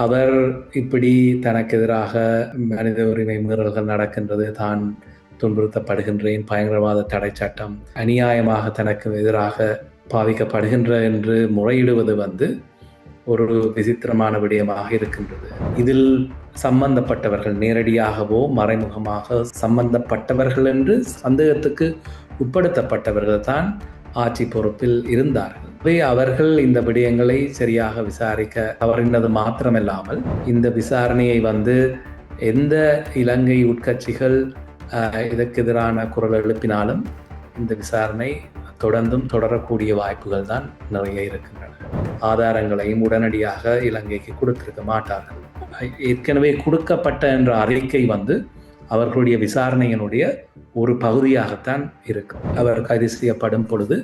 அவர் இப்படி தனக்கு எதிராக மனித உரிமை மீறல்கள் நடக்கின்றது, தான் துன்புறுத்தப்படுகின்றேன், பயங்கரவாத தடை சட்டம் அநியாயமாக தனக்கு எதிராக பாவிக்கப்படுகின்ற என்று முறையிடுவது ஒரு விசித்திரமான விடயமாக இருக்கின்றது. இதில் சம்பந்தப்பட்டவர்கள் நேரடியாகவோ மறைமுகமாக சம்பந்தப்பட்டவர்கள் என்று சந்தேகத்துக்கு உட்படுத்தப்பட்டவர்கள் தான் ஆட்சி பொறுப்பில் இருந்தார்கள். அவர்கள் இந்த விடயங்களை சரியாக விசாரிக்க தவறினது மாத்திரமல்லாமல் இந்த விசாரணையை எந்த இலங்கை உட்கட்சிகள் இதற்கு எதிரான குரல் எழுப்பினாலும் இந்த விசாரணை தொடர்ந்தும் தொடரக்கூடிய வாய்ப்புகள் தான் நிறைய இருக்கின்றன. ஆதாரங்களையும் உடனடியாக இலங்கைக்கு கொடுத்திருக்க மாட்டார்கள். ஏற்கனவே கொடுக்கப்பட்ட என்ற அறிக்கை அவர்களுடைய விசாரணையினுடைய ஒரு பகுதியாகத்தான் இருக்கும். அவர் கைது செய்யப்படும் பொழுது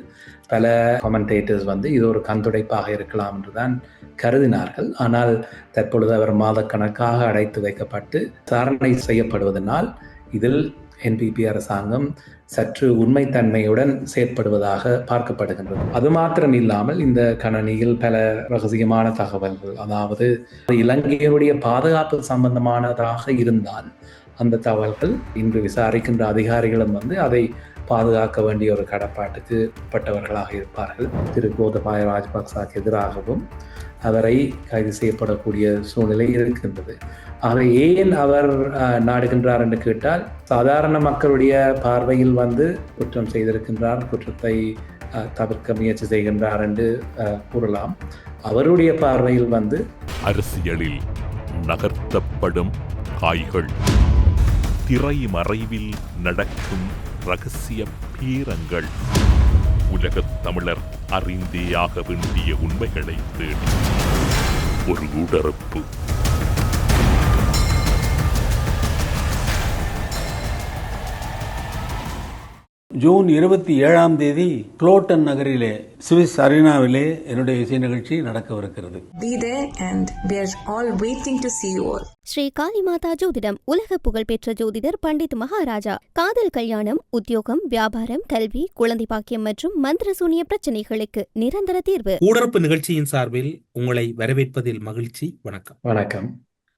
பல கமெண்டேட்டர்ஸ் இது ஒரு கண்துடைப்பாக இருக்கலாம் என்றுதான் கருதினார்கள். ஆனால் தற்பொழுது அவர் மாதக்கணக்காக அடைத்து வைக்கப்பட்டு விசாரணை செய்யப்படுவதனால் இதில் என்பிபி அரசாங்கம் சற்று உண்மைத்தன்மையுடன் செயற்படுவதாக பார்க்கப்படுகின்றது. அது மாத்திரம் இல்லாமல் இந்த கணனியில் பல ரகசியமான தகவல்கள், அதாவது இலங்கையுடைய பாதுகாப்பு சம்பந்தமானதாக இருந்தால் அந்த தகவல்கள் இன்று விசாரிக்கின்ற அதிகாரிகளும் அதை பாதுகாக்க வேண்டிய ஒரு கடப்பாட்டுக்கு உட்பட்டவர்களாக இருப்பார்கள். திரு கோத்தபாய ராஜபக்சாக்கு எதிராகவும் அவரை கைது செய்யப்படக்கூடிய சூழ்நிலை இருக்கின்றது. ஆக ஏன் அவர் நாடுகின்றார் என்று கேட்டால், சாதாரண மக்களுடைய பார்வையில் குற்றம் செய்திருக்கின்றார், குற்றத்தை தவிர்க்க முயற்சி செய்கின்றார் என்று கூறலாம். அவருடைய பார்வையில் அரசியலில் நகர்த்தப்படும் காய்கள், திரைமறைவில் நடக்கும் ரகசிய பீரங்கள், உலகத் தமிழர் அறிந்தேயாக வேண்டிய உண்மைகளை தேடி ஒரு உடறுப்பு. ஜூன் 27 குளோட்டன் நகரிலே சுவிஸ் அரினாவிலே என்னுடைய இசை நிகழ்ச்சி நடக்கவிருக்கிறது. ஸ்ரீ காளிமாதா ஜோதிடம் உலக புகழ்பெற்ற ஜோதிடர் பண்டித் மகாராஜா. காதல், கல்யாணம், உத்தியோகம், வியாபாரம், கல்வி, குழந்தை பாக்கியம் மற்றும் மந்திர சூனிய பிரச்சனைகளுக்கு நிரந்தர தீர்வு. ஊடரப்பு நிகழ்ச்சியின் சார்பில் உங்களை வரவேற்பதில் மகிழ்ச்சி. வணக்கம். வணக்கம்.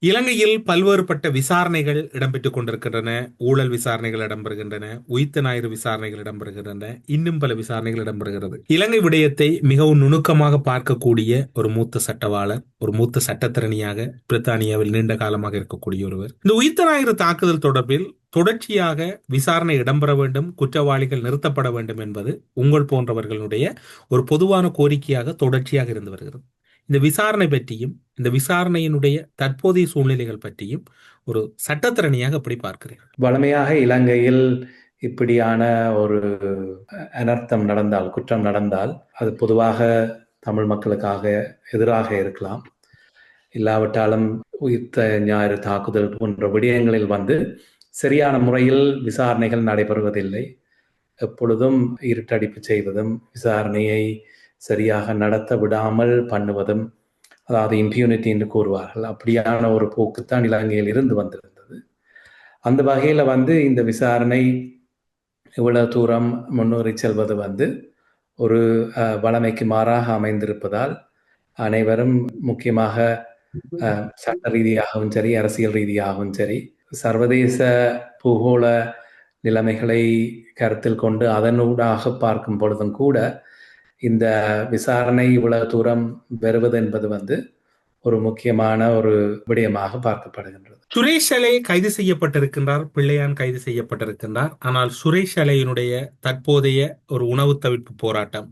இலங்கையில் பல்வேறுபட்ட விசாரணைகள் இடம்பெற்றுக் கொண்டிருக்கின்றன. ஊழல் விசாரணைகள் இடம்பெறுகின்றன, உயிர்த்த ஞாயிறு விசாரணைகள் இடம்பெறுகின்றன, இன்னும் பல விசாரணைகள் இடம்பெறுகிறது. இலங்கை விடயத்தை மிகவும் நுணுக்கமாக பார்க்கக்கூடிய ஒரு மூத்த சட்டவாளர், ஒரு மூத்த சட்டத்திறனியாக பிரித்தானியாவில் நீண்ட காலமாக இருக்கக்கூடிய ஒருவர், இந்த உயிர்த்த ஞாயிறு தாக்குதல் தொடர்பில் தொடர்ச்சியாக விசாரணை இடம்பெற வேண்டும், குற்றவாளிகள் நிறுத்தப்பட வேண்டும் என்பது உங்கள் போன்றவர்களுடைய ஒரு பொதுவான கோரிக்கையாக தொடர்ச்சியாக இருந்து வருகிறது. இந்த விசாரணை பற்றியும் இந்த விசாரணையினுடைய தற்போதைய சூழ்நிலைகள் பற்றியும் ஒரு சட்டத்திறனியாக எப்படி பார்க்கிறீர்கள்? வழமையாக இலங்கையில் இப்படியான ஒரு அனர்த்தம் நடந்தால், குற்றம் நடந்தால், அது பொதுவாக தமிழ் மக்களுக்காக எதிராக இருக்கலாம். இல்லாவிட்டாலும் உயிர்த்த ஞாயிறு தாக்குதல் போன்ற விடயங்களில் சரியான முறையில் விசாரணைகள் நடைபெறுவதில்லை. எப்பொழுதும் இருட்டடிப்பு செய்வதும், விசாரணையை சரியாக நடத்த விடாமல் பண்ணுவதும், அதாவது இம்பியூனிட்டி என்று கூறுவார்கள், அப்படியான ஒரு போக்குத்தான் இலங்கையில் இருந்து வந்திருந்தது. அந்த வகையில் இந்த விசாரணை இவ்வளவு தூரம் முன்னேறி செல்வது ஒரு வழமைக்கு மாறாக அமைந்திருப்பதால் அனைவரும், முக்கியமாக சட்ட ரீதியாகவும் சரி, அரசியல் ரீதியாகவும் சரி, சர்வதேச பூகோள நிலைமைகளை கருத்தில் கொண்டு அதனூடாக பார்க்கும் பொழுதும் கூட இந்த விசாரணை இவ்வளவு தூரம் வருவது என்பது ஒரு முக்கியமான ஒரு விடயமாக பார்க்கப்படுகின்றது. சுரேஷ் அலை கைது செய்யப்பட்டிருக்கின்றார், பிள்ளையான் கைது செய்யப்பட்டிருக்கின்றார். ஆனால் சுரேஷ் அலையினுடைய தற்போதைய ஒரு உணவு தவிர்ப்பு போராட்டம்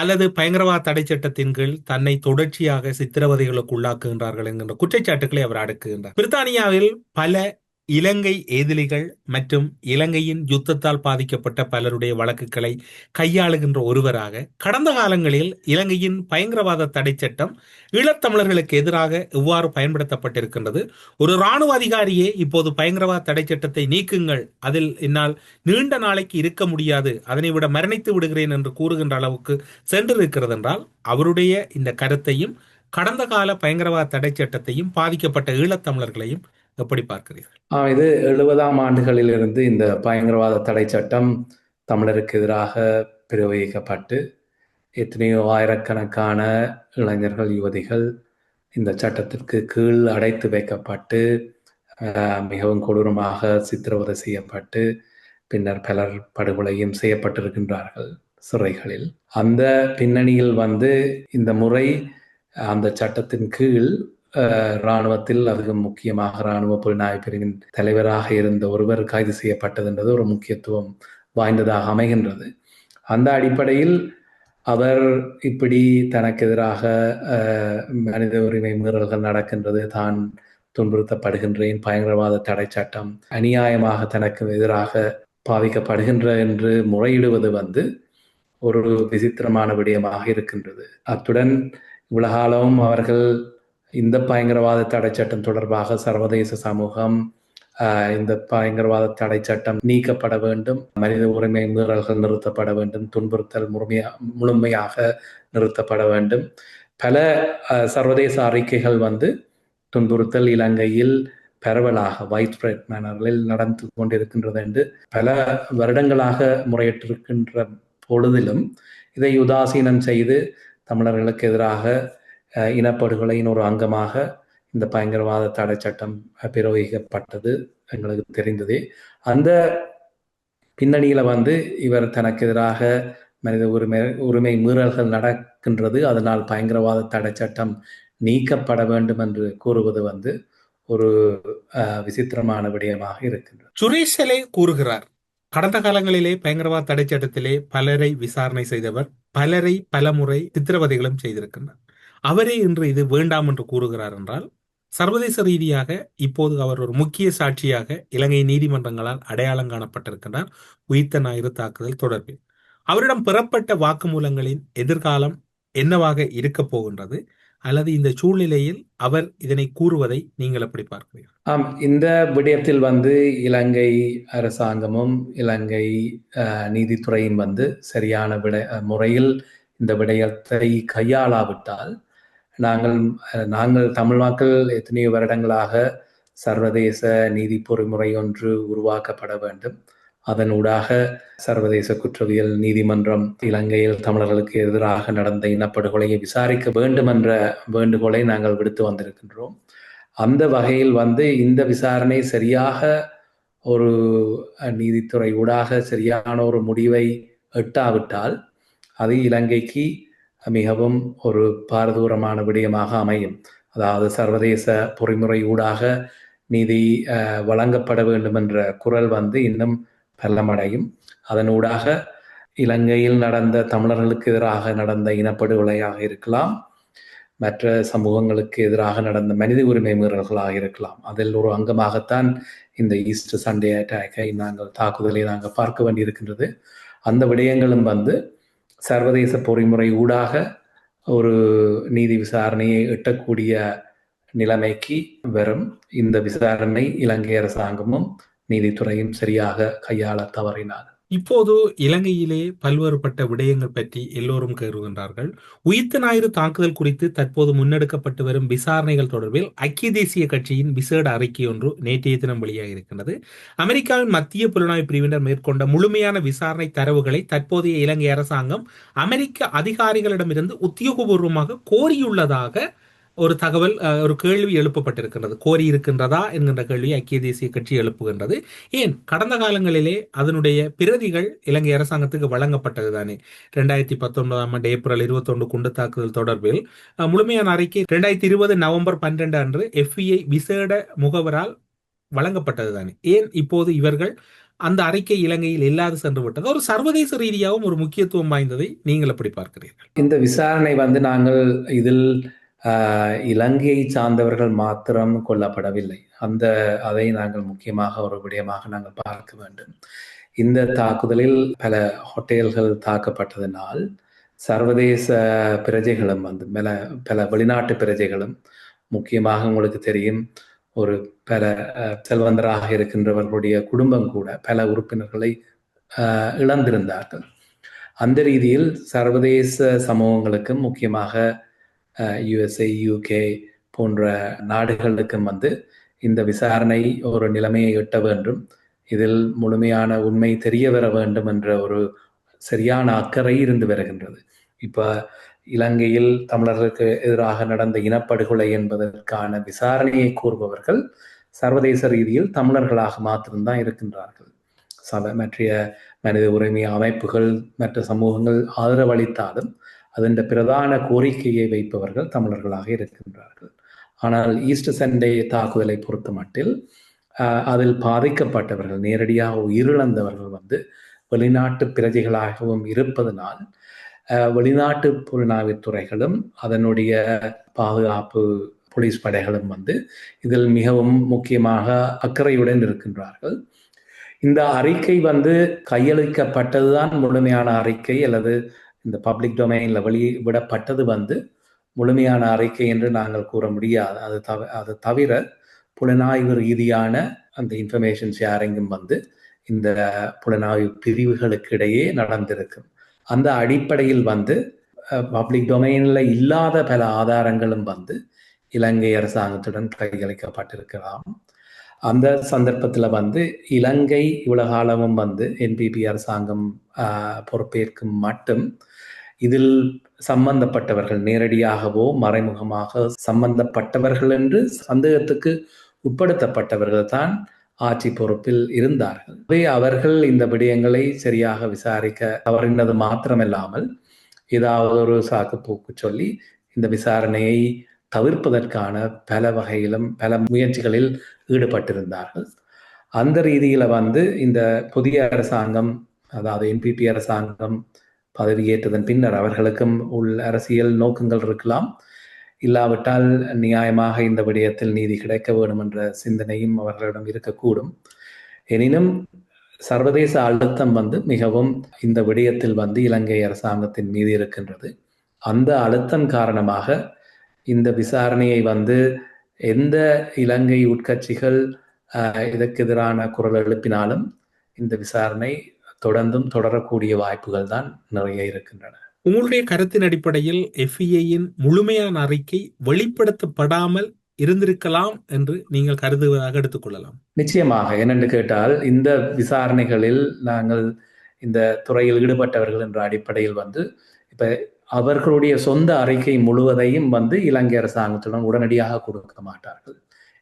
அல்லது பயங்கரவாத தடை சட்டத்தின் கீழ் தன்னை தொடர்ச்சியாக சித்திரவதைகளுக்கு உள்ளாக்குகின்றார்கள் என்கின்ற குற்றச்சாட்டுகளை அவர் அடுக்குகின்றார். பிரித்தானியாவில் பல இலங்கை எதிரிகள் மற்றும் இலங்கையின் யுத்தத்தால் பாதிக்கப்பட்ட பலருடைய வழக்குகளை கையாளுகின்ற ஒருவராக கடந்த காலங்களில் இலங்கையின் பயங்கரவாத தடை சட்டம் ஈழத்தமிழர்களுக்கு எதிராக எவ்வாறு பயன்படுத்தப்பட்டிருக்கின்றது, ஒரு இராணுவ அதிகாரியே இப்போது பயங்கரவாத தடை சட்டத்தை நீக்குங்கள், அதில் என்னால் நீண்ட நாளைக்கு இருக்க முடியாது, அதனை விட மரணித்து விடுகிறேன் என்று கூறுகின்ற அளவுக்கு சென்றிருக்கிறது என்றால், அவருடைய இந்த கருத்தையும் கடந்த கால பயங்கரவாத தடை சட்டத்தையும் பாதிக்கப்பட்ட ஈழத்தமிழர்களையும் எப்படி பார்க்கிறீர்கள்? இது 70ஆம் ஆண்டுகளிலிருந்து இந்த பயங்கரவாத தடை சட்டம் தமிழருக்கு எதிராக பிரயோகிக்கப்பட்டு எத்தனையோ ஆயிரக்கணக்கான இளைஞர்கள், யுவதிகள் இந்த சட்டத்திற்கு கீழ் அடைத்து வைக்கப்பட்டு மிகவும் கொடூரமாக சித்திரவதை செய்யப்பட்டு பின்னர் பலர் படுகொலையும் செய்யப்பட்டிருக்கின்றார்கள் சிறைகளில். அந்த பின்னணியில் இந்த முறை அந்த சட்டத்தின் கீழ் இராணுவத்தில் அதுவும் முக்கியமாக இராணுவ புலனாய்வு பிரிவின் தலைவராக இருந்த ஒருவர் கைது செய்யப்பட்டது என்பது ஒரு முக்கியத்துவம் வாய்ந்ததாக அமைகின்றது. அந்த அடிப்படையில் அவர் இப்படி தனக்கு எதிராக மனித உரிமை மீறல்கள் நடக்கின்றது, தான் துன்புறுத்தப்படுகின்றேன், பயங்கரவாத தடை சட்டம் அநியாயமாக தனக்கு எதிராக பாவிக்கப்படுகின்ற என்று முறையிடுவது ஒரு விசித்திரமான விடயமாக இருக்கின்றது. அத்துடன் உலகாலவும் அவர்கள் இந்த பயங்கரவாத தடை சட்டம் தொடர்பாக சர்வதேச சமூகம் இந்த பயங்கரவாத தடை சட்டம் நீக்கப்பட வேண்டும், மனித உரிமை மீறல்கள் நிறுத்தப்பட வேண்டும், துன்புறுத்தல் முழுமையாக நிறுத்தப்பட வேண்டும். பல சர்வதேச அறிக்கைகள் துன்புறுத்தல் இலங்கையில் பரவலாக வைட் ஸ்ப்ரெட் மேனரில் நடந்து கொண்டிருக்கின்றது என்று பல வருடங்களாக முறையிட்டிருக்கின்ற பொழுதிலும் இதை உதாசீனம் செய்து தமிழர்களுக்கு எதிராக இனப்படுகொலையின் ஒரு அங்கமாக இந்த பயங்கரவாத தடை சட்டம் பிரயோகிக்கப்பட்டது எங்களுக்கு தெரிந்ததே. அந்த பின்னணியில இவர் தனக்கு எதிராக மனித உரிமை மீறல்கள் நடக்கின்றது, அதனால் பயங்கரவாத தடை சட்டம் நீக்கப்பட வேண்டும் என்று கூறுவது ஒரு விசித்திரமான விடயமாக இருக்கின்றது. சுரேஷ் செலை கூறுகிறார், கடந்த காலங்களிலே பயங்கரவாத தடை சட்டத்திலே பலரை விசாரணை செய்தவர், பலரை பலமுறை சித்திரவதைகளும் செய்திருக்கின்றார். அவரே இன்று இது வேண்டாம் என்று கூறுகிறார் என்றால், சர்வதேச ரீதியாக இப்போது அவர் ஒரு முக்கிய சாட்சியாக இலங்கை நீதிமன்றங்களால் அடையாளம் காணப்பட்டிருக்கின்றார் உயிர்த்த ஞாயிறு தாக்குதல் தொடர்பில். அவரிடம் பெறப்பட்ட வாக்குமூலங்களின் எதிர்காலம் என்னவாக இருக்கப் போகின்றது, அல்லது இந்த சூழ்நிலையில் அவர் இதனை கூறுவதை நீங்கள் எப்படி பார்க்கிறீர்கள்? இந்த விடயத்தில் இலங்கை அரசாங்கமும் இலங்கை நீதித்துறையும் சரியான முறையில் இந்த விடயத்தை கையாளாவிட்டால் நாங்கள் தமிழ் மக்கள் எத்தனையோ வருடங்களாக சர்வதேச நீதி பொறிமுறை ஒன்று உருவாக்கப்பட வேண்டும். அதனூடாக சர்வதேச குற்றவியல் நீதிமன்றம் இலங்கையில் தமிழர்களுக்கு எதிராக நடந்த இனப்படுகொலையை விசாரிக்க வேண்டும் என்ற வேண்டுகோளை நாங்கள் விடுத்து வந்திருக்கின்றோம். அந்த வகையில் இந்த விசாரணை சரியாக ஒரு நீதித்துறை ஊடாக சரியான ஒரு முடிவை எட்டாவிட்டால் அது இலங்கைக்கு மிகவும் ஒரு பாரதூரமான விடயமாக அமையும். அதாவது சர்வதேச பொறிமுறை ஊடாக நீதி வழங்கப்பட வேண்டும் என்ற குரல் இன்னும் பலமடையும். அதனூடாக இலங்கையில் நடந்த தமிழர்களுக்கு எதிராக நடந்த இனப்படுகொலையாக இருக்கலாம், மற்ற சமூகங்களுக்கு எதிராக நடந்த மனித உரிமை மீறல்களாக இருக்கலாம், அதில் ஒரு அங்கமாகத்தான் இந்த ஈஸ்டர் சண்டே அட்டாக்கை தாக்குதலை நாங்கள் பார்க்க வேண்டியிருக்கின்றது. அந்த விடயங்களும் சர்வதேச பொறிமுறை ஊடாக ஒரு நீதி விசாரணையை எட்டக்கூடிய நிலைமைக்கு வரும். இந்த விசாரணை இலங்கை அரசாங்கமும் நீதித்துறையும் சரியாக கையாள தவறினார். இப்போது இலங்கையிலே பல்வேறுபட்ட விடயங்கள் பற்றி எல்லோரும் கூறுகின்றார்கள். உயிர்த்த ஞாயிறு தாக்குதல் குறித்து தற்போது முன்னெடுக்கப்பட்டு வரும் விசாரணைகள் தொடர்பில் ஐக்கிய தேசிய கட்சியின் விசேட அறிக்கை ஒன்று நேற்றைய தினம் வெளியாக இருக்கின்றது. அமெரிக்காவின் மத்திய புலனாய்வு பிரிவினர் மேற்கொண்ட முழுமையான விசாரணை தரவுகளை தற்போதைய இலங்கை அரசாங்கம் அமெரிக்க அதிகாரிகளிடமிருந்து உத்தியோகபூர்வமாக கோரியுள்ளதாக ஒரு தகவல், ஒரு கேள்வி எழுப்பப்பட்டிருக்கின்றது. கோரி இருக்கின்றதா என்கின்ற கேள்வி ஐக்கிய தேசிய கட்சி எழுப்புகின்றது. ஏன் கடந்த காலங்களிலே அதனுடைய பிரதிகள் இலங்கை அரசாங்கத்துக்கு வழங்கப்பட்டது தானே. 2019 ஏப்ரல் 21 குண்டு தாக்குதல் தொடர்பில் முழுமையான அறிக்கை 2020 நவம்பர் 12 அன்று FBI விசேட முகவரால் வழங்கப்பட்டது தானே. ஏன் இப்போது இவர்கள் அந்த அறிக்கை இலங்கையில் இல்லாது சென்று விட்டது? ஒரு சர்வதேச ரீதியாகவும் ஒரு முக்கியத்துவம் வாய்ந்ததை நீங்கள் எப்படி பார்க்கிறீர்கள்? இந்த விசாரணை நாங்கள் இதில் இலங்கையை சார்ந்தவர்கள் மாத்திரம் கொல்லப்படவில்லை. அதை நாங்கள் முக்கியமாக ஒரு விடயமாக நாங்கள் பார்க்க வேண்டும். இந்த தாக்குதலில் பல ஹோட்டல்கள் தாக்கப்பட்டதனால் சர்வதேச பிரஜைகளும் பல வெளிநாட்டு பிரஜைகளும், முக்கியமாக உங்களுக்கு தெரியும், ஒரு பல செல்வந்தராக இருக்கின்றவர்களுடைய குடும்பம் கூட பல உறுப்பினர்களை இழந்திருந்தார்கள். அந்த ரீதியில் சர்வதேச சமூகங்களுக்கும், முக்கியமாக USA, UK போன்ற நாடுகளுக்கும் இந்த விசாரணை ஒரு நிலைமையை எட்ட வேண்டும், இதில் முழுமையான உண்மை தெரிய வர வேண்டும் என்ற ஒரு சரியான அக்கறை இருந்து வருகின்றது. இப்ப இலங்கையில் தமிழர்களுக்கு எதிராக நடந்த இனப்படுகொலை என்பதற்கான விசாரணையை கூறுபவர்கள் சர்வதேச ரீதியில் தமிழர்களாக மாத்திரம்தான் இருக்கின்றார்கள். மற்ற மனித உரிமை அமைப்புகள் மற்ற சமூகங்கள் ஆதரவளித்தாலும் அதன் பிரதான கோரிக்கையை வைப்பவர்கள் தமிழர்களாக இருக்கின்றார்கள். ஆனால் ஈஸ்டர் சண்டே தாக்குதலை பொறுத்த மட்டில் அதில் பாதிக்கப்பட்டவர்கள், நேரடியாக உயிரிழந்தவர்கள் வெளிநாட்டு பிரஜைகளாகவும் இருப்பதனால் வெளிநாட்டு புலனாய்வுத்துறைகளும் அதனுடைய பாதுகாப்பு போலீஸ் படைகளும் இதில் மிகவும் முக்கியமாக அக்கறையுடன் இருக்கின்றார்கள். இந்த அறிக்கை கையளிக்கப்பட்டதுதான் முழுமையான அறிக்கை அல்லது இந்த பப்ளிக் டொமைன்ல வெளிவிடப்பட்டது முழுமையான அறிக்கை என்று நாங்கள் கூற முடியாது. அது தவிர புலனாய்வு ரீதியான அந்த இன்ஃபர்மேஷன் ஷேரிங்கும் இந்த புலனாய்வு பிரிவுகளுக்கு இடையே நடந்திருக்கும். அந்த அடிப்படையில் பப்ளிக் டொமைன்ல இல்லாத பல ஆதாரங்களும் இலங்கை அரசாங்கத்துடன் கையளிக்கப்பட்டிருக்கலாம். அந்த சந்தர்ப்பத்தில் இலங்கை இவ்வளவு காலமும் என்பிபி அரசாங்கம் பொறுப்பேற்கும் மட்டும் இதில் சம்பந்தப்பட்டவர்கள், நேரடியாகவோ மறைமுகமாக சம்பந்தப்பட்டவர்கள் என்று சந்தேகத்துக்கு உட்படுத்தப்பட்டவர்கள் தான் ஆட்சி பொறுப்பில் இருந்தார்கள். அவர்கள் இந்த விடயங்களை சரியாக விசாரிக்க தவறினது மாத்திரமல்லாமல் ஏதாவது ஒரு சாக்குப்போக்கு சொல்லி இந்த விசாரணையை தவிர்ப்பதற்கான பல வகையிலும் பல முயற்சிகளில் ஈடுபட்டிருந்தார்கள். அந்த ரீதியில இந்த புதிய அரசாங்கம், அதாவது என்பிபி அரசாங்கம் பதவியேற்றதன் பின்னர் அவர்களுக்கும் அரசியல் நோக்கங்கள் இருக்கலாம். இல்லாவிட்டால் நியாயமாக இந்த விடயத்தில் நீதி கிடைக்க வேண்டும் என்ற சிந்தனையும் அவர்களிடம் இருக்கக்கூடும். எனினும் சர்வதேச அழுத்தம் மிகவும் இந்த விடயத்தில் இலங்கை அரசாங்கத்தின் மீது இருக்கின்றது. அந்த அழுத்தம் காரணமாக இந்த விசாரணையை எந்த இலங்கை உட்கட்சிகள் இதற்கு எதிரான குரல் எழுப்பினாலும் இந்த விசாரணை தொடர்ந்தும் தொடரக்கூடிய வாய்ப்புகள் தான் நிறைய இருக்கின்றன. உங்களுடைய கருத்தின் அடிப்படையில் FEAயின் முழுமையான அறிக்கை வெளிப்படுத்தப்படாமல் இருந்திருக்கலாம் என்று நீங்கள் கருதுவதாக எடுத்துக்கொள்ளலாம்? நிச்சயமாக. என்னென்று கேட்டால், இந்த விசாரணைகளில் நாங்கள் இந்த துறையில் ஈடுபட்டவர்கள் என்ற அடிப்படையில் இப்ப அவர்களுடைய சொந்த அறிக்கை முழுவதையும் இலங்கை அரசாங்கத்துடன் உடனடியாக கொடுக்க மாட்டார்கள்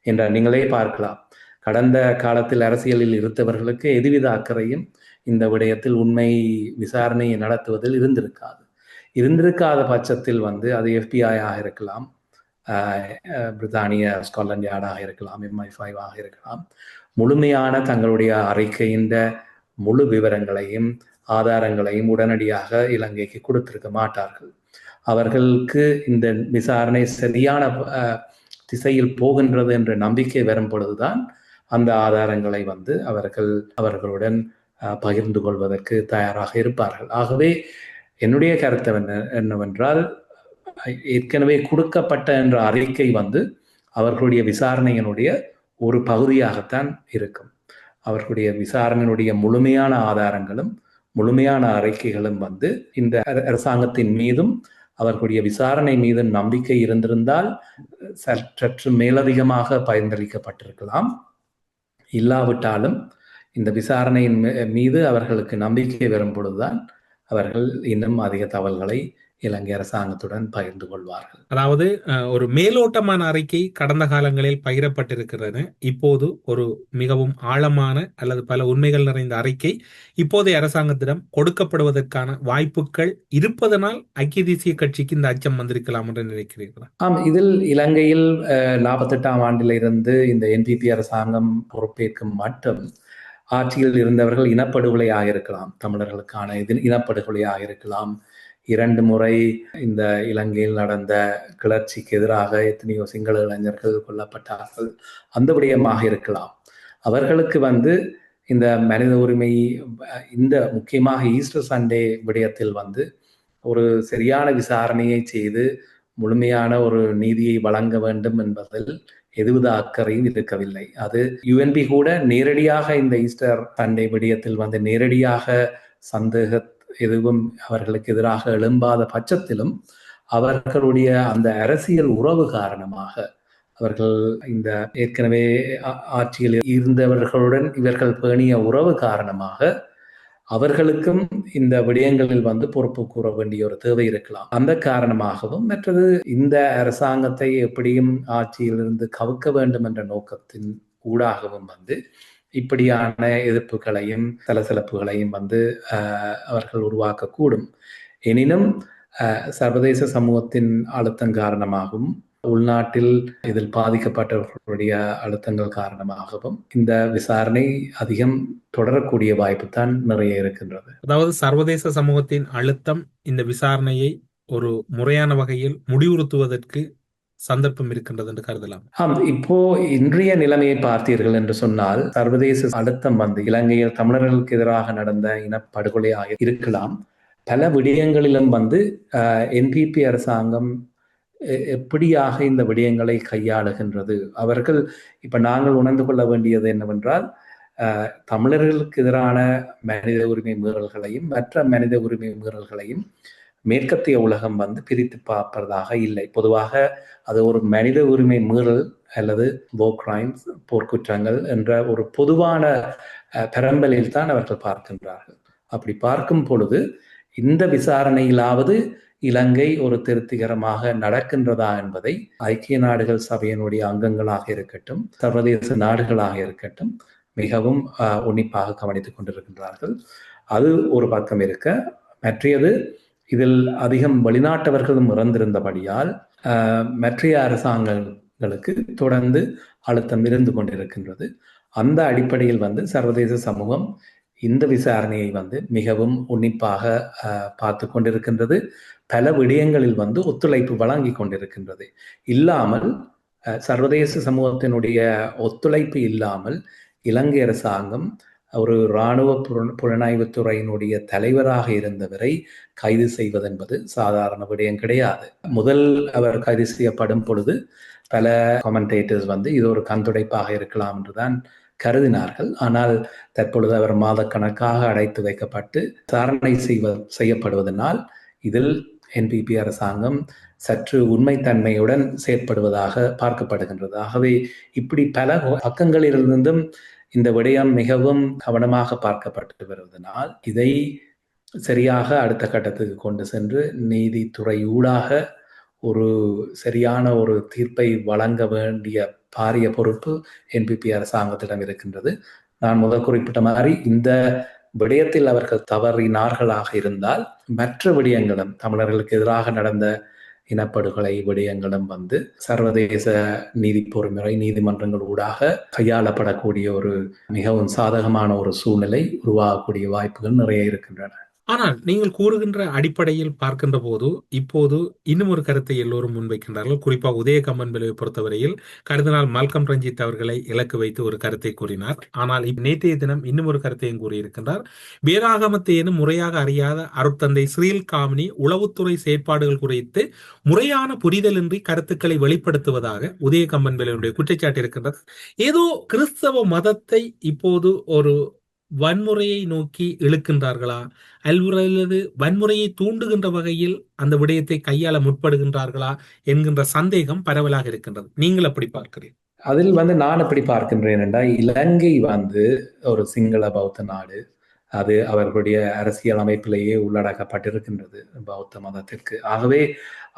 என்ற நீங்களே பார்க்கலாம். கடந்த காலத்தில் அரசியலில் இருந்தவர்களுக்கு எதுவித அக்கறையும் இந்த விடயத்தில் உண்மை விசாரணையை நடத்துவதில் இருந்திருக்காத பட்சத்தில் அது FBI ஆக இருக்கலாம், பிரித்தானிய ஸ்காட்லாந்து யார்டாக இருக்கலாம், MI5 ஆக இருக்கலாம், முழுமையான தங்களுடைய அறிக்கையின் முழு விவரங்களையும் ஆதாரங்களையும் உடனடியாக இலங்கைக்கு கொடுத்திருக்க மாட்டார்கள். அவர்களுக்கு இந்த விசாரணை சரியான திசையில் போகின்றது என்ற நம்பிக்கை வரும் பொழுதுதான் அந்த ஆதாரங்களை அவர்களுடன் பகிர்ந்து கொள்வதற்கு தயாராக இருப்பார்கள். ஆகவே என்னுடைய கருத்து என்னவென்றால், ஏற்கனவே கொடுக்கப்பட்ட என்ற அறிக்கை அவர்களுடைய விசாரணையினுடைய ஒரு பகுதியாகத்தான் இருக்கும். அவர்களுடைய விசாரணையினுடைய முழுமையான ஆதாரங்களும் முழுமையான அறிக்கைகளும் இந்த அரசாங்கத்தின் மீதும் அவர்களுடைய விசாரணை மீது நம்பிக்கை இருந்திருந்தால் சற்று மேலதிகமாக பரிந்துரைக்கப்பட்டிருக்கலாம். இல்லாவிட்டாலும் இந்த விசாரணையின் மீது அவர்களுக்கு நம்பிக்கை வரும் பொழுதுதான் அவர்கள் இன்னும் அதிக தகவல்களை இலங்கை அரசாங்கத்துடன் பகிர்ந்து கொள்வார்கள். அதாவது ஒரு மேலோட்டமான அறிக்கை கடந்த காலங்களில் பகிரப்பட்டிருக்கிறது. இப்போது ஒரு மிகவும் ஆழமான அல்லது பல உண்மைகள் நிறைந்த அறிக்கை இப்போதைய அரசாங்கத்திடம் கொடுக்கப்படுவதற்கான வாய்ப்புகள் இருப்பதனால் ஐக்கிய தேசிய கட்சிக்கு இந்த அச்சம் வந்திருக்கலாம் என்று நினைக்கிறீர்களா? ஆம், இதில் இலங்கையில் 48ஆம் ஆண்டிலிருந்து இந்த என்பிபி அரசாங்கம் பொறுப்பேற்கும் மட்டும் ஆட்சியில் இருந்தவர்கள் இனப்படுகொலையாக இருக்கலாம், தமிழர்களுக்கான இனப்படுகொலையாக இருக்கலாம், 2 முறை இந்த இலங்கையில் நடந்த கிளர்ச்சிக்கு எதிராக எத்தனையோ சிங்கள இளைஞர்கள் கொல்லப்பட்டார்கள், அந்த விடயமாக இருக்கலாம். அவர்களுக்கு இந்த மனித உரிமை, இந்த முக்கியமாக ஈஸ்டர் சண்டே விடயத்தில் ஒரு சரியான விசாரணையை செய்து முழுமையான ஒரு நீதியை வழங்க வேண்டும் என்பதில் எதுவித அக்கறையும் இருக்கவில்லை. அது UNP கூட நேரடியாக இந்த ஈஸ்டர் சண்டே விடயத்தில் நேரடியாக சந்தேக எதுவும் அவர்களுக்கு எதிராக எழும்பாத பட்சத்திலும் அவர்களுடைய அந்த அரசியல் உறவு காரணமாக, அவர்கள் இந்த ஏற்கனவே ஆட்சியில் இருந்தவர்களுடன் இவர்கள் பேணிய உறவு காரணமாக அவர்களுக்கும் இந்த விடயங்களில் பொறுப்பு கூற வேண்டிய ஒரு தேவை இருக்கலாம். அந்த காரணமாகவும், மற்றது இந்த அரசாங்கத்தை எப்படியும் ஆட்சியிலிருந்து கவுக்க வேண்டும் என்ற நோக்கத்தின் ஊடாகவும் இப்படியான எதிர்ப்புகளையும் சலசலப்புகளையும் அவர்கள் உருவாக்கக்கூடும். எனினும் சர்வதேச சமூகத்தின் அழுத்தம் காரணமாகவும் உள்நாட்டில் இதில் பாதிக்கப்பட்டவர்களுடைய அழுத்தங்கள் காரணமாகவும் இந்த விசாரணை அதிகம் தொடரக்கூடிய வாய்ப்பு தான் நிறைய இருக்கின்றது. அதாவது சர்வதேச சமூகத்தின் அழுத்தம் இந்த விசாரணையை ஒரு முறையான வகையில் முடிவுறுத்துவதற்கு சந்தர்ப்பம் இருக்கின்றது என்று கருதலாம். இப்போ இன்றைய நிலைமையை பார்த்தீர்கள் என்று சொன்னால், சர்வதேச அழுத்தம் இலங்கையில் தமிழர்களுக்கு எதிராக நடந்த இனப்படுகொலையாக இருக்கலாம். பல விடயங்களிலும் என்பிபி அரசாங்கம் எப்படியாக இந்த விடயங்களை கையாளுகின்றது. அவர்கள் இப்ப நாங்கள் உணர்ந்து கொள்ள வேண்டியது என்னவென்றால், தமிழர்களுக்கு எதிரான மனித உரிமை மீறல்களையும் மற்ற மனித உரிமை மீறல்களையும் மேற்கத்திய உலகம் பிரித்து பார்ப்பதாக இல்லை. பொதுவாக அது ஒரு மனித உரிமை மீறல் அல்லது war crimes, போர்க்குற்றங்கள் என்ற ஒரு பொதுவான பரம்பலில் தான் அவர்கள் பார்க்கின்றார்கள். அப்படி பார்க்கும் பொழுது இந்த விசாரணையிலாவது இலங்கை ஒரு திருப்திகரமாக நடக்கின்றதா என்பதை ஐக்கிய நாடுகள் சபையினுடைய அங்கங்களாக இருக்கட்டும், சர்வதேச நாடுகளாக இருக்கட்டும், மிகவும் உன்னிப்பாக கவனித்துக் கொண்டிருக்கின்றார்கள். அது ஒரு பக்கம் இருக்க, மற்றது இதில் அதிகம் வெளிநாட்டவர்களும் இறந்திருந்தபடியால் மற்றைய அரசாங்கங்களுக்கு தொடர்ந்து அழுத்தம் இருந்து கொண்டிருக்கின்றது. அந்த அடிப்படையில் சர்வதேச சமூகம் இந்த விசாரணையை மிகவும் உன்னிப்பாக பார்த்து கொண்டிருக்கின்றது. பல விடயங்களில் ஒத்துழைப்பு வழங்கி கொண்டிருக்கின்றது. இல்லாமல் சர்வதேச சமூகத்தினுடைய ஒத்துழைப்பு இல்லாமல் இலங்கை அரசாங்கம் ஒரு இராணுவ புலனாய்வுத்துறையினுடைய தலைவராக இருந்தவரை கைது செய்வதென்பது சாதாரண விடயம் கிடையாது. முதல் அவர் கைது செய்யப்படும் பொழுது பல கமெண்டேட்டர்ஸ் இது ஒரு கண்துடைப்பாக இருக்கலாம் என்றுதான் கருதினார்கள். ஆனால் தற்பொழுது அவர் மாதக்கணக்காக அடைத்து வைக்கப்பட்டு விசாரணை செய்யப்படுவதனால் இதில் என்பிபி அரசாங்கம் சற்று உண்மைத்தன்மையுடன் செயற்படுவதாக பார்க்கப்படுகின்றது. ஆகவே இப்படி பல பக்கங்களிலிருந்தும் இந்த விடயம் மிகவும் கவனமாக பார்க்கப்பட்டு வருவதனால் இதை சரியாக அடுத்த கட்டத்துக்கு கொண்டு சென்று நீதித்துறை ஊடாக ஒரு சரியான ஒரு தீர்ப்பை வழங்க வேண்டிய பாரிய பொறுப்பு என்பிபி அரசாங்கத்திடம் இருக்கின்றது. நான் முதல் குறிப்பிட்ட மாதிரி இந்த விடயத்தில் அவர்கள் தவறினார்களாக இருந்தால் மற்ற விடயங்களும் தமிழர்களுக்கு எதிராக நடந்த இனப்படுகொலை விடயங்களும் சர்வதேச நீதி பொறிமுறை நீதிமன்றங்கள் ஊடாக கையாளப்படக்கூடிய ஒரு மிகவும் சாதகமான ஒரு சூழ்நிலை உருவாகக்கூடிய வாய்ப்புகள் நிறைய இருக்கின்றன. ஆனால் நீங்கள் கூறுகின்ற அடிப்படையில் பார்க்கின்ற போது இப்போது இன்னும் ஒரு கருத்தை எல்லோரும் முன்வைக்கின்றார்கள். குறிப்பாக உதய கம்மன்பிலை பொறுத்தவரையில் கர்தினால் மால்கம் ரஞ்சித் அவர்களை இலக்கு வைத்து ஒரு கருத்தை கூறினார். ஆனால் நேற்றைய தினம் இன்னும் ஒரு கருத்தையும் கூறியிருக்கின்றார். வேதாகமத்தையேனும் முறையாக அறியாத அருட்தந்தை ஸ்ரீல் காமினி உளவுத்துறை செயற்பாடுகள் குறித்து முறையான புரிதலின்றி கருத்துக்களை வெளிப்படுத்துவதாக உதய கம்மன்பிலையுடைய குற்றச்சாட்டு இருக்கின்றது. ஏதோ கிறிஸ்தவ மதத்தை இப்போது ஒரு வன்முறையை நோக்கி இழுக்கின்றார்களா அல்லது வன்முறையை தூண்டுகின்ற வகையில் அந்த விடயத்தை கையாள முற்படுகின்றார்களா என்கின்ற சந்தேகம் பரவலாக இருக்கின்றது. நீங்கள் எப்படி பார்க்கிறீர்கள்? அதில் நான் எப்படி பார்க்கின்றேன் என்றால், இலங்கை ஒரு சிங்கள பௌத்த நாடு. அது அவர்களுடைய அரசியல் அமைப்பிலேயே உள்ளடக்கப்பட்டிருக்கின்றது பௌத்த மதத்திற்கு. ஆகவே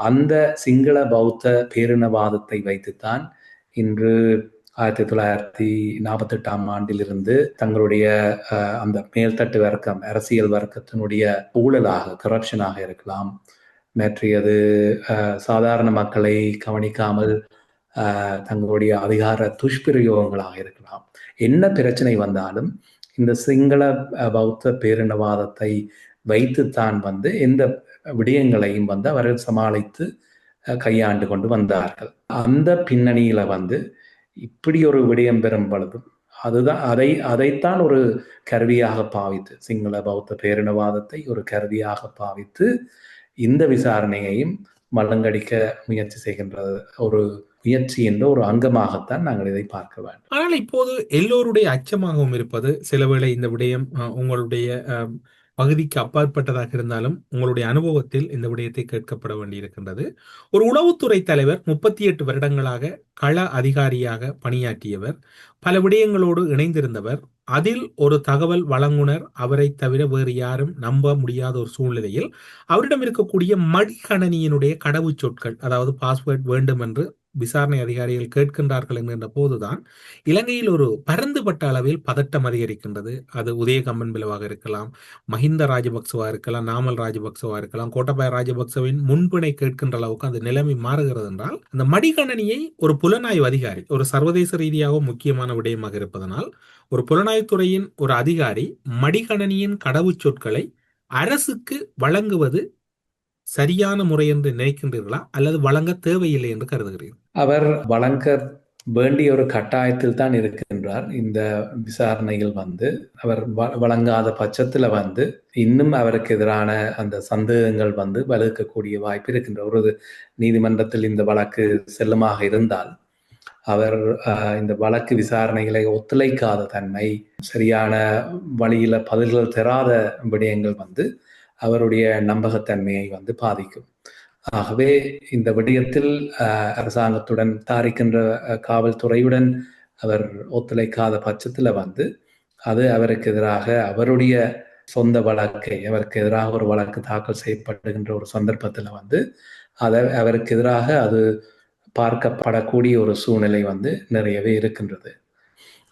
அந்த சிங்கள பௌத்த பேரினவாதத்தை வைத்துத்தான் இன்று 1948ஆம் ஆண்டிலிருந்து தங்களுடைய அந்த மேல்தட்டு வர்க்கம் அரசியல் வர்க்கத்தினுடைய ஊழலாக கரப்ஷனாக இருக்கலாம், மற்றது சாதாரண மக்களை கவனிக்காமல் தங்களுடைய அதிகார துஷ்பிரயோகங்களாக இருக்கலாம். என்ன பிரச்சனை வந்தாலும் இந்த சிங்கள பௌத்த பேரினவாதத்தை வைத்துத்தான் எந்த விடயங்களையும் அவர்கள் சமாளித்து கையாண்டு கொண்டு வந்தார்கள். அந்த பின்னணியில இப்படி ஒரு விடயம் பெறும் பொழுது அதுதான் அதைத்தான் ஒரு கருவியாக பாவித்து, சிங்கள பௌத்த பேரினவாதத்தை ஒரு கருவியாக பாவித்து இந்த விசாரணையையும் மலங்கடிக்க முயற்சி செய்கின்ற ஒரு முயற்சி என்ற ஒரு அங்கமாகத்தான் நாங்கள் இதை பார்க்க வேண்டும். ஆனால் இப்போது எல்லோருடைய அச்சமாகவும் இருப்பது சில வேளை இந்த விடயம் உங்களுடைய பகுதிக்கு அப்பாற்பட்டதாக இருந்தாலும் உங்களுடைய அனுபவத்தில் இந்த விடயத்தை கேட்கப்பட வேண்டியிருக்கின்றது. ஒரு உளவுத்துறை தலைவர் 38 வருடங்களாக கள அதிகாரியாக பணியாற்றியவர், பல விடயங்களோடு இணைந்திருந்தவர். அதில் ஒரு தகவல் வழங்குனர் அவரை தவிர வேறு யாரும் நம்ப முடியாத ஒரு சூழ்நிலையில் அவரிடம் இருக்கக்கூடிய மடிக்கணனியினுடைய கடவுச்சொற்கள், அதாவது பாஸ்வேர்ட் வேண்டும் என்று விசாரணை அதிகாரிகள் கேட்கின்றார்கள் என்கின்ற போதுதான் இலங்கையில் ஒரு பரந்துபட்ட அளவில் பதட்டம் அதிகரிக்கின்றது. அது உதயகம்மன் பிளவாக இருக்கலாம், மஹிந்த ராஜபக்சவா இருக்கலாம், நாமல் ராஜபக்சவா இருக்கலாம், கோட்டபாய ராஜபக்சவின் முன்பினை கேட்கின்ற அளவுக்கு அந்த நிலைமை மாறுகிறது என்றால், அந்த மடிக்கணனியை ஒரு புலனாய்வு அதிகாரி, ஒரு சர்வதேச ரீதியாக முக்கியமான விடயமாக இருப்பதனால் ஒரு புலனாய்வுத்துறையின் ஒரு அதிகாரி மடிக்கணனியின் கடவுச்சொற்களை அரசுக்கு வழங்குவது சரியான முறை என்று நினைக்கின்றீர்களா, அல்லது வழங்க தேவையில்லை என்று கருதுகிறீர்கள்? அவர் வழங்க வேண்டிய ஒரு கட்டாயத்தில் தான் இருக்கின்றார். இந்த விசாரணையில் அவர் வழங்காத பட்சத்தில் இன்னும் அவருக்கு எதிரான அந்த சந்தேகங்கள் வலுக்கக்கூடிய வாய்ப்பு இருக்கின்ற. ஒரு நீதிமன்றத்தில் இந்த வழக்கு செல்லுமாக இருந்தால் அவர் இந்த வழக்கு விசாரணைகளை ஒத்துழைக்காத தன்மை, சரியான வழியில பதில்கள் தராத விடயங்கள் அவருடைய நம்பகத்தன்மையை பாதிக்கும். ஆகவே இந்த விடயத்தில் அரசாங்கத்துடன் தாரிக்கின்ற காவல்துறையுடன் அவர் ஒத்துழைக்காத பட்சத்தில் அது அவருக்கு எதிராக அவருடைய சொந்த வழக்கை, அவருக்கு எதிராக ஒரு வழக்கு தாக்கல் செய்யப்படுகின்ற ஒரு சந்தர்ப்பத்தில் அவருக்கு எதிராக அது பார்க்கப்படக்கூடிய ஒரு சூழ்நிலை நிறையவே இருக்கின்றது.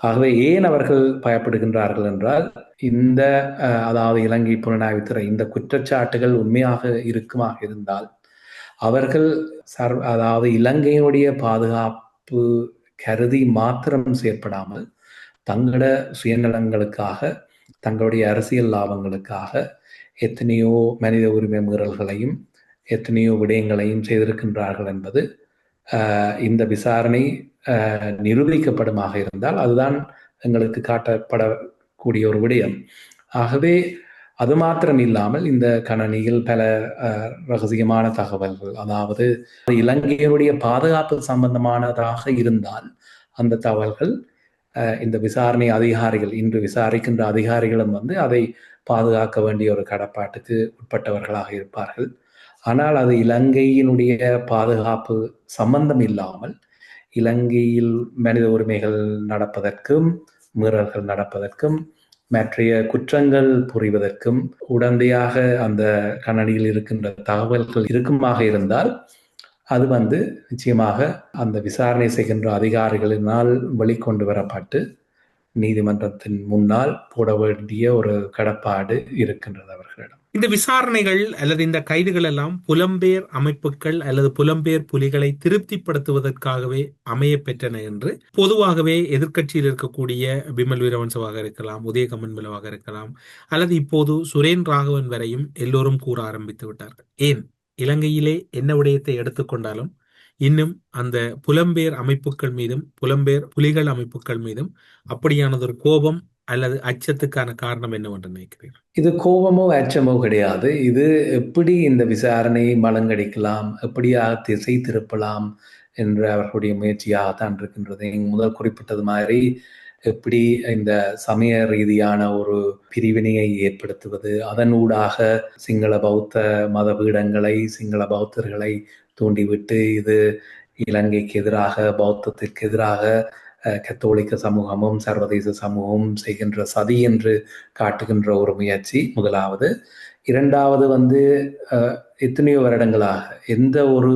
ஆகவே ஏன் அவர்கள் பயப்படுகின்றார்கள் என்றால், இந்த அதாவது இலங்கை புலனாய்வுத்துறை இந்த குற்றச்சாட்டுகள் உண்மையாக இருக்குமாக இருந்தால் அவர்கள் அதாவது இலங்கையினுடைய பாதுகாப்பு கருதி மாத்திரம் செயற்படாமல் தங்களோட சுயநலங்களுக்காக, தங்களுடைய அரசியல் லாபங்களுக்காக எத்தனையோ மனித உரிமை மீறல்களையும் எத்தனையோ விடயங்களையும் செய்திருக்கின்றார்கள் என்பது இந்த விசாரணை நிரூபிக்கப்படுமாக இருந்தால் அதுதான் எங்களுக்கு காட்டப்படக்கூடிய ஒரு விடயம். ஆகவே அது மாத்திரம் இல்லாமல் இந்த கணனியில் பல ரகசியமான தகவல்கள், அதாவது இலங்கையினுடைய பாதுகாப்பு சம்பந்தமானதாக இருந்தால் அந்த தகவல்கள் இந்த விசாரணை அதிகாரிகள், இன்று விசாரிக்கின்ற அதிகாரிகளும் அதை பாதுகாக்க வேண்டிய ஒரு கடப்பாட்டுக்கு உட்பட்டவர்களாக இருப்பார்கள். ஆனால் அது இலங்கையினுடைய பாதுகாப்பு சம்பந்தம் இல்லாமல் இலங்கையில் மனித உரிமைகள் நடப்பதற்கும் மீறல்கள் நடப்பதற்கும் மற்றைய குற்றங்கள் புரிவதற்கும் உடந்தையாக அந்த கணனியில் இருக்கின்ற தகவல்கள் இருக்குமாக இருந்தால் அது நிச்சயமாக அந்த விசாரணை செய்கின்ற அதிகாரிகளினால் வெளிக்கொண்டு வரப்பட்டு நீதிமன்றத்தின் முன்னால் போட வேண்டிய ஒரு கடப்பாடு இருக்கின்றது அவர்களிடம். இந்த விசாரணைகள் அல்லது இந்த கைதுகள் எல்லாம் புலம்பெயர் அமைப்புகள் அல்லது புலம்பெயர் புலிகளை திருப்திப்படுத்துவதற்காகவே அமைய பெற்றன என்று பொதுவாகவே எதிர்க்கட்சியில் இருக்கக்கூடிய பிமல் வீரவன்சவாக இருக்கலாம், உதயகம்மன் பிளவாக இருக்கலாம், அல்லது இப்போது சுரேன் ராகவன் வரையும் எல்லோரும் கூற ஆரம்பித்து விட்டார்கள். ஏன் இலங்கையிலே என்ன விடயத்தை எடுத்துக்கொண்டாலும் இன்னும் அந்த புலம்பெயர் அமைப்புகள் மீதும் புலம்பெயர் புலிகள் அமைப்புகள் மீதும் அப்படியானதொரு கோபம் அல்லது அச்சத்துக்கான காரணம் என்னவென்று நினைக்கிறீர்கள்? இது கோபமோ அச்சமோ கிடையாது. இது எப்படி இந்த விசாரணையை மலங்கடிக்கலாம், எப்படியாக திசை திருப்பலாம் என்ற அவர்களுடைய முயற்சியாகத்தான் இருக்கின்றது. முதல் குறிப்பிட்டது மாதிரி எப்படி இந்த சமய ரீதியான ஒரு பிரிவினையை ஏற்படுத்துவது, அதன் ஊடாக சிங்கள பௌத்த மத பீடங்களை, சிங்கள பௌத்தர்களை தூண்டிவிட்டு இது இலங்கைக்கு எதிராக, பௌத்தத்திற்கு எதிராக கத்தோலிக்க சமூகமும் சர்வதேச சமூகமும் செய்கின்ற சதி என்று காட்டுகின்ற ஒரு முயற்சி முதலாவது. இரண்டாவது எத்தனையோ வருடங்களாக எந்த ஒரு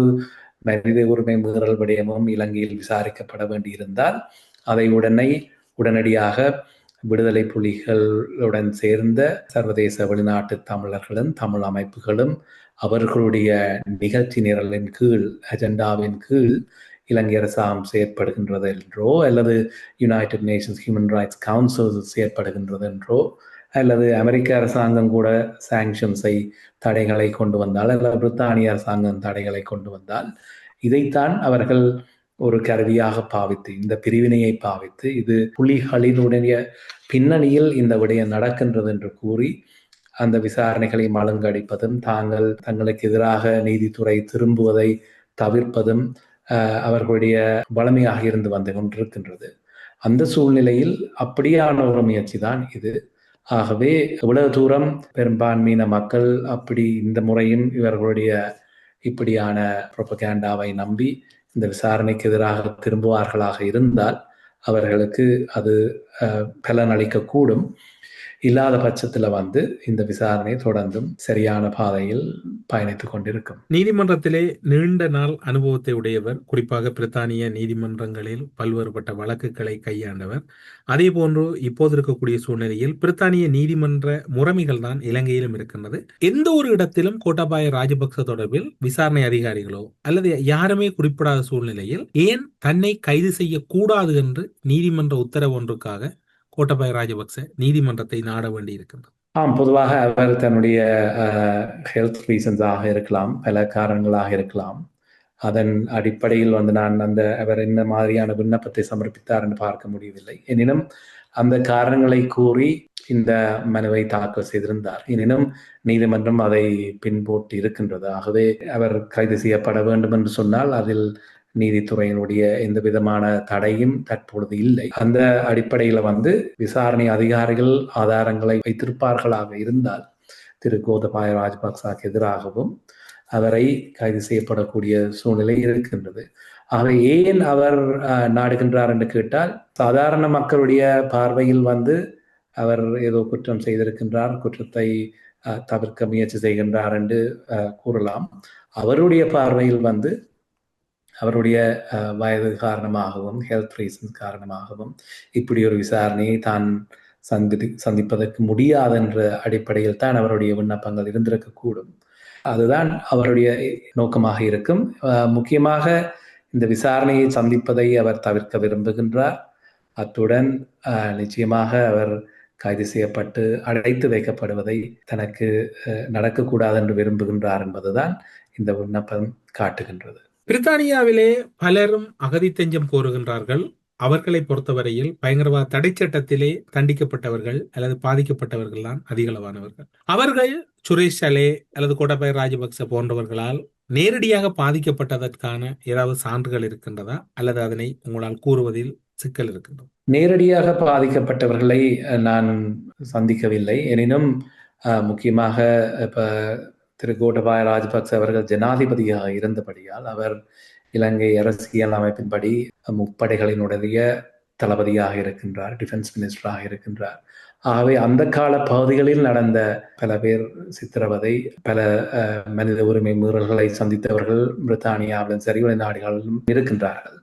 மனித உரிமை மீறல் விடயமும் இலங்கையில் விசாரிக்கப்பட வேண்டியிருந்தால் அதை உடனடியாக விடுதலை புலிகளுடன் சேர்ந்த சர்வதேச வெளிநாட்டு தமிழர்களும் தமிழ் அமைப்புகளும் அவர்களுடைய நிகழ்ச்சி நிரலின் கீழ், அஜெண்டாவின் கீழ் இலங்கை அரசாங்கம் செயற்படுகின்றது என்றோ, அல்லது United Nations Human Rights Council செயற்படுகின்றது என்றோ, அல்லது அமெரிக்க அரசாங்கம் கூட சாங்ஷன்ஸை தடைகளை கொண்டு வந்தால், அல்லது பிரித்தானிய அரசாங்கம் தடைகளை கொண்டு வந்தால், இதைத்தான் அவர்கள் ஒரு கருவியாக பாவித்து, இந்த பிரிவினையை பாவித்து, இது புலிகளினுடைய பின்னணியில் இந்த விடயம் நடக்கின்றது என்று கூறி அந்த விசாரணைகளை மழுங்கடிப்பதும், தங்களுக்கு எதிராக நீதித்துறை திரும்புவதை தவிர்ப்பதும் அவர்களுடைய வளமையாக இருந்து வந்து கொண்டிருக்கின்றது. அந்த சூழ்நிலையில் அப்படியான ஒரு முயற்சி தான் இது. ஆகவே இவ்வளவு தூரம் பெரும்பான்மையின மக்கள் அப்படி இந்த முறையும் இவர்களுடைய இப்படியான புரோபகேண்டாவை நம்பி இந்த விசாரணைக்கு எதிராக திரும்புவார்களாக இருந்தால் அவர்களுக்கு அது பலனளிக்கக்கூடும். இல்லாத பட்சத்தில் இந்த விசாரணை தொடர்ந்தும் சரியான பாதையில் பயணித்துக் கொண்டிருக்கும். நீதிமன்றத்திலே நீண்ட நாள் அனுபவத்தை உடையவர், குறிப்பாக பிரித்தானிய நீதிமன்றங்களில் பல்வேறுபட்ட வழக்குகளை கையாண்டவர். அதே போன்று இப்போது இருக்கக்கூடிய சூழ்நிலையில் பிரித்தானிய நீதிமன்ற முறைமைகள் தான் இலங்கையிலும் இருக்கின்றது. எந்த ஒரு இடத்திலும் கோட்டாபாய ராஜபக்ச தொடர்பில் விசாரணை அதிகாரிகளோ அல்லது யாருமே குறிப்பிடாத சூழ்நிலையில் ஏன் தன்னை கைது செய்யக்கூடாது என்று நீதிமன்ற உத்தரவு ஒன்றுக்காக கோட்டாபாய ராஜபக்ச நீதிமன்றத்தை நாட வேண்டி இருக்கின்றது? பொதுவாக அவர் தன்னுடைய ஹெல்த் ரீசன்ஸாக இருக்கலாம், பல காரணங்களாக இருக்கலாம். அதன் அடிப்படையில் நான் அவர் என்ன மாதிரியான விண்ணப்பத்தை சமர்ப்பித்தார் என்று பார்க்க முடியவில்லை. எனினும் அந்த காரணங்களை கூறி இந்த மனுவை தாக்கல் செய்திருந்தார். எனினும் நீதிமன்றம் அதை பின்போட்டு இருக்கின்றது. ஆகவே அவர் கைது செய்யப்பட வேண்டும் என்று சொன்னால் அதில் நீதித்துறையினுடைய எந்த விதமான தடையும் தற்பொழுது இல்லை. அந்த அடிப்படையில் விசாரணை அதிகாரிகள் ஆதாரங்களை வைத்திருப்பார்களாக இருந்தால் திரு கோத்தபாய ராஜபக்சக்கு எதிராகவும் அவரை கைது செய்யப்படக்கூடிய சூழ்நிலை இருக்கின்றது. ஆகவே ஏன் அவர் நாடுகின்றார் என்று கேட்டால், சாதாரண மக்களுடைய பார்வையில் அவர் ஏதோ குற்றம் செய்திருக்கின்றார், குற்றத்தை தவிர்க்க முயற்சி செய்கின்றார் என்று கூறலாம். அவருடைய பார்வையில் அவருடைய வயது காரணமாகவும் ஹெல்த் ரீசன்ஸ் காரணமாகவும் இப்படி ஒரு விசாரணையை தான் சந்திப்பதற்கு முடியாது என்ற அடிப்படையில் தான் அவருடைய விண்ணப்பங்கள் இருந்திருக்கக்கூடும். அதுதான் அவருடைய நோக்கமாக இருக்கும். முக்கியமாக இந்த விசாரணையை சந்திப்பதை அவர் தவிர்க்க விரும்புகின்றார். அத்துடன் நிச்சயமாக அவர் கைது செய்யப்பட்டு அடைத்து வைக்கப்படுவதை தனக்கு நடக்கக்கூடாது என்று விரும்புகின்றார் என்பதுதான் இந்த விண்ணப்பம் காட்டுகின்றது. பிரித்தானியாவிலே பலரும் அகதி தஞ்சம் கோருகின்றார்கள். அவர்களை பொறுத்தவரையில் பயங்கரவாத தடை சட்டத்திலே தண்டிக்கப்பட்டவர்கள் அல்லது பாதிக்கப்பட்டவர்கள் தான் அதிகளவானவர்கள். அவர்கள் சுரேஷ் சலே அல்லது கோட்டாபாய ராஜபக்ச போன்றவர்களால் நேரடியாக பாதிக்கப்பட்டதற்கான ஏதாவது சான்றுகள் இருக்கின்றதா, அல்லது அதனை உங்களால் கூறுவதில் சிக்கல் இருக்கின்றது? நேரடியாக பாதிக்கப்பட்டவர்களை நான் சந்திக்கவில்லை. எனினும் முக்கியமாக இப்ப திரு கோட்டாபாய ராஜபக்ச அவர்கள் ஜனாதிபதியாக இருந்தபடியால் அவர் இலங்கை அரசியல் அமைப்பின்படி முப்படைகளினுடைய தளபதியாக இருக்கின்றார், டிஃபென்ஸ் மினிஸ்டராக இருக்கின்றார். ஆகவே அந்த கால பகுதிகளில் நடந்த பல பேர் சித்திரவதை, பல மனித உரிமை மீறல்களை சந்தித்தவர்கள் பிரித்தானியாவிலும் சரி வெளிநாடுகளிலும் இருக்கின்றார்கள்.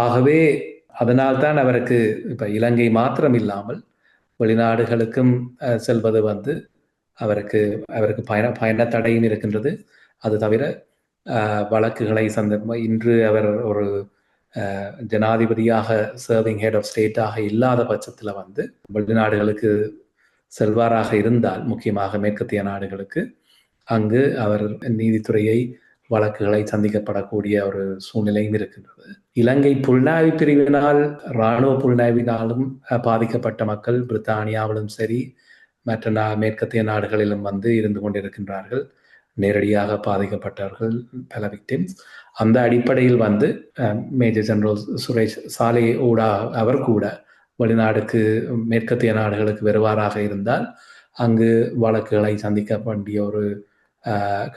ஆகவே அதனால்தான் அவருக்கு இப்ப இலங்கை மாத்திரம் இல்லாமல் வெளிநாடுகளுக்கும் செல்வது அவருக்கு பயண தடையும் இருக்கின்றது. அது தவிர வழக்குகளை இன்று அவர் ஒரு ஜனாதிபதியாக சர்விங் ஹெட் ஆஃப் ஸ்டேட்டாக இல்லாத பட்சத்தில் வெளிநாடுகளுக்கு செல்வாராக இருந்தால், முக்கியமாக மேற்கத்திய நாடுகளுக்கு, அங்கு அவர் நீதித்துறையை வழக்குகளை சந்திக்கப்படக்கூடிய ஒரு சூழ்நிலையும் இருக்கின்றது. இலங்கை புலனாய்வு பிரிவினால், இராணுவ புலனாய்வினாலும் பாதிக்கப்பட்ட மக்கள் பிரித்தானியாவிலும் சரி மற்ற மேற்கத்திய நாடுகளிலும் இருந்து கொண்டிருக்கின்றார்கள். நேரடியாக பாதிக்கப்பட்டவர்கள் பல விக்டிம்ஸ். அந்த அடிப்படையில் மேஜர் ஜெனரல் சுரேஷ் சாலே ஊடா அவர் கூட வெளிநாடுக்கு மேற்கத்திய நாடுகளுக்கு வருவாராக இருந்தால் அங்கு வழக்குகளை சந்திக்க வேண்டிய ஒரு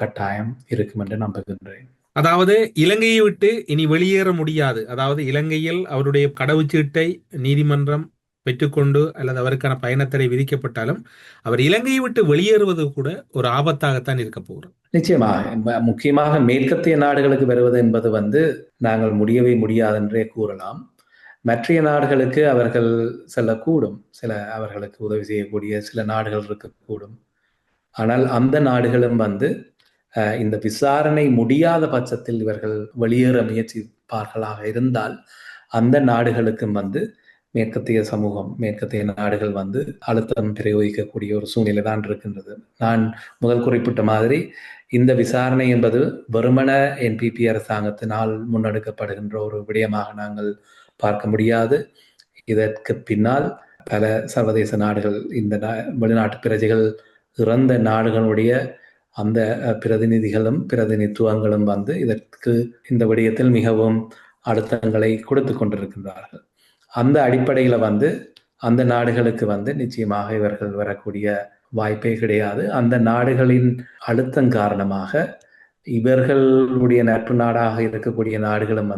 கட்டாயம் இருக்கும் என்று நம்புகின்றேன். அதாவது இலங்கையை விட்டு இனி வெளியேற முடியாது, அதாவது இலங்கையில் அவருடைய கடவுச்சீட்டை நீதிமன்றம் பெற்றுக்கொண்டு அல்லது அவருக்கான பயணத்தடை விதிக்கப்பட்டாலும் அவர் இலங்கையை விட்டு வெளியேறுவது கூட ஒரு ஆபத்தாகத்தான் இருக்க போகிறோம். நிச்சயமாக, முக்கியமாக மேற்கத்திய நாடுகளுக்கு வருவது என்பது நாங்கள் முடியவே முடியாது என்றே கூறலாம். மற்ற நாடுகளுக்கு அவர்கள் செல்லக்கூடும், சில அவர்களுக்கு உதவி செய்யக்கூடிய சில நாடுகள் இருக்கக்கூடும். ஆனால் அந்த நாடுகளும் இந்த விசாரணை முடியாத பட்சத்தில் இவர்கள் வெளியேற முயற்சிப்பார்களாக இருந்தால் அந்த நாடுகளுக்கும் மேற்கத்திய சமூகம், மேற்கத்திய நாடுகள் அழுத்தம் பிரயோகிக்கக்கூடிய ஒரு சூழ்நிலை தான் இருக்கின்றது. நான் முதல் குறிப்பிட்ட மாதிரி இந்த விசாரணை என்பது வெறுமன என்பிபி அரசாங்கத்தினால் முன்னெடுக்கப்படுகின்ற ஒரு விடயமாக நாங்கள் பார்க்க முடியாது. இதற்கு பின்னால் பல சர்வதேச நாடுகள், இந்த வெளிநாட்டு பிரஜைகள் இறந்த நாடுகளுடைய அந்த பிரதிநிதிகளும் பிரதிநிதித்துவங்களும் இதற்கு இந்த விடயத்தில் மிகவும் அழுத்தங்களை கொடுத்து கொண்டிருக்கின்றார்கள். அந்த அடிப்படையில் அந்த நாடுகளுக்கு நிச்சயமாக இவர்கள் வரக்கூடிய வாய்ப்பே கிடையாது. அந்த நாடுகளின் அழுத்தம் காரணமாக இவர்களுடைய நட்பு நாடாக இருக்கக்கூடிய நாடுகளும்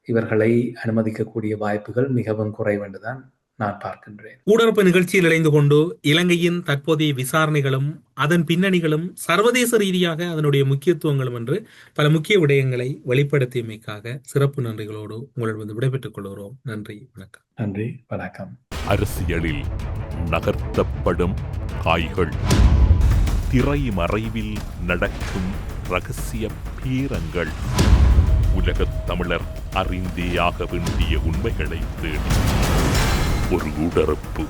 இவர்களை அனுமதிக்கக்கூடிய வாய்ப்புகள் மிகவும் குறைவென்றுதான் நான் பார்க்கின்றேன். ஊடரப்பு நிகழ்ச்சியில் இணைந்து கொண்டு இலங்கையின் தற்போதைய விசாரணைகளும் அதன் பின்னணிகளும் சர்வதேச ரீதியாக அதனுடைய முக்கியத்துவங்களும் என்று பல முக்கிய விடயங்களை வெளிப்படுத்தியமைக்காக சிறப்பு நன்றிகளோடு உங்களிடம் விடைபெற்றுக் கொள்கிறோம். நன்றி, வணக்கம். நன்றி, வணக்கம். அரசியலில் நகர்த்தப்படும் காய்கள், திரைமறைவில் நடக்கும் இரகசிய பீரங்கள், உலகத் தமிழர் அறிந்தேயாக வேண்டிய உண்மைகளை தேடி ஒரு உடறுப்பு.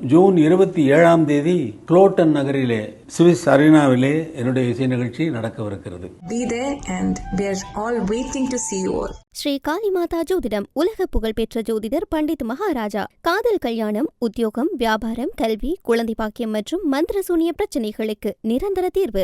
ஜூன் 27ஆம் தேதி குளோட்டன் நகரிலே சுவிஸ் அரினாவிலே என்னுடைய இசை நிகழ்ச்சி நடக்கவிருக்கிறது. Be there and we are all waiting to see you all. Sri Kalimata ஜோதிடம் உலக புகழ்பெற்ற ஜோதிடர் பண்டித் மகாராஜா. காதல், கல்யாணம், உத்தியோகம், வியாபாரம், கல்வி, குழந்தை பாக்கியம் மற்றும் மந்திர சூனிய பிரச்சனைகளுக்கு நிரந்தர தீர்வு.